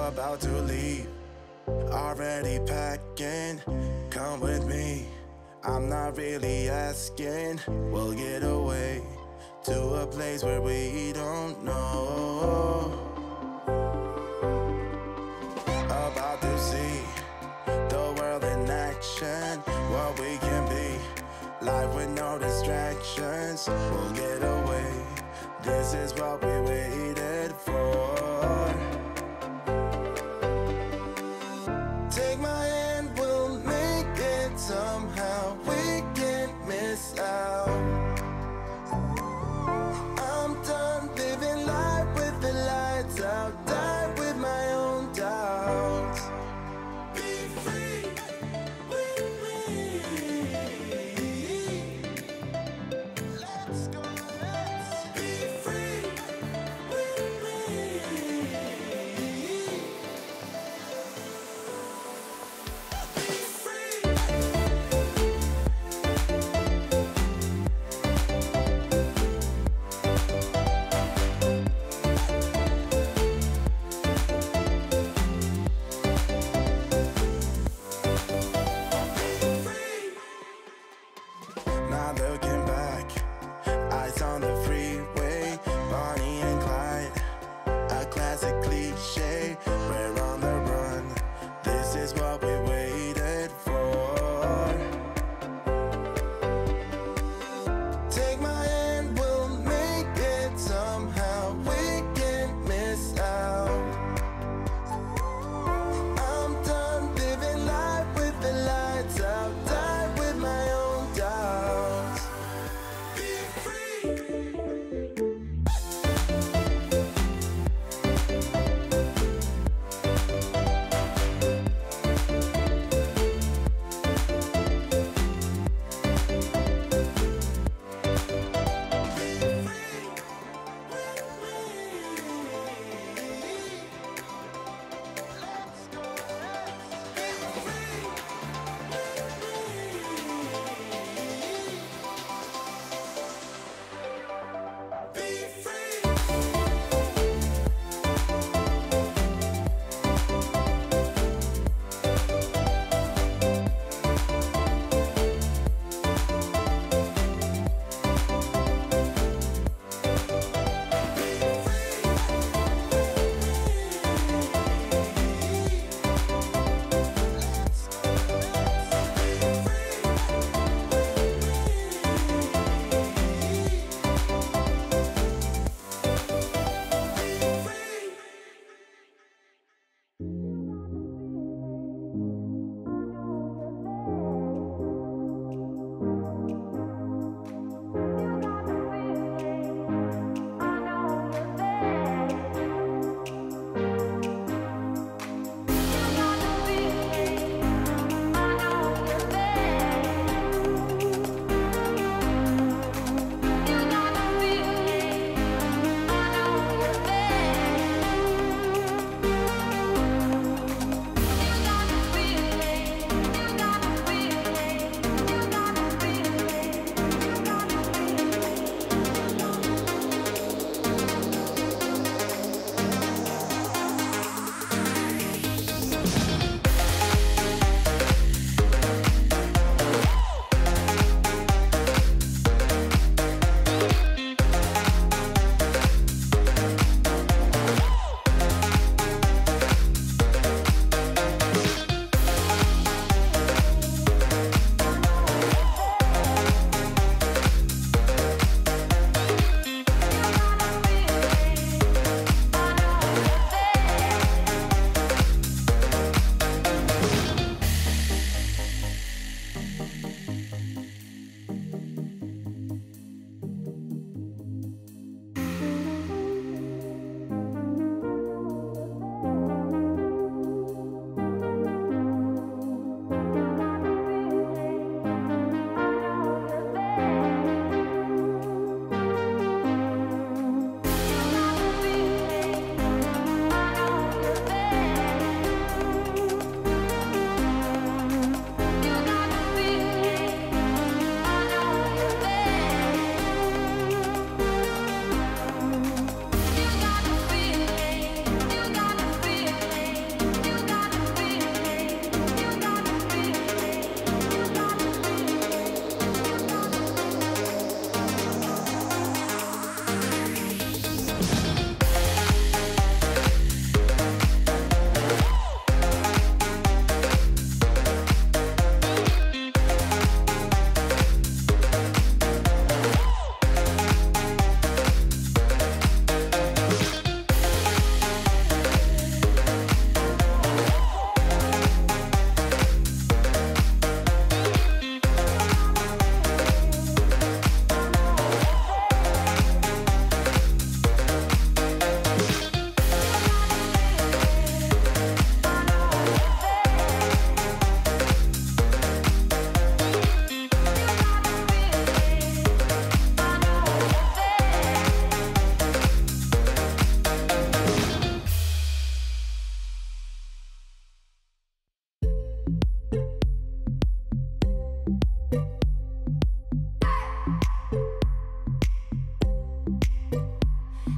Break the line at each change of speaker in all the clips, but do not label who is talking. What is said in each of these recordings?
about to leave, already packing. Come with me, I'm not really asking. We'll get away to a place where we don't know. About to see the world in action, what we can be, life with no distractions. We'll get away, this is what we waited for. Take my hand, we'll make it somehow. We can't miss out. I'm done living life with the lights out, die with my own doubts. Be free with me. Let's go, let's be free with me. Be free. Not looking back, eyes on the freeway, Bonnie and Clyde, a classic cliche. We're on the run, this is what we waited for. Take my hand, we'll make it somehow. We can't miss out. I'm done living life with the lights out, die with my own doubts. Be free.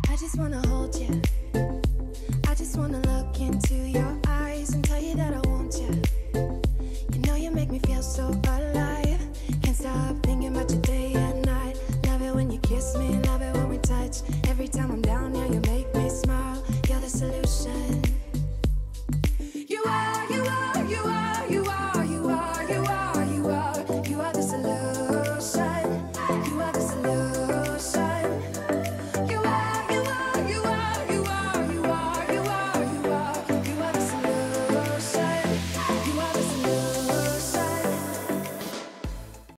I just wanna hold you. I just wanna look into your eyes and tell you that I want you. You know you make me feel so alive. Can't stop thinking about you day and night. Love it when you kiss me.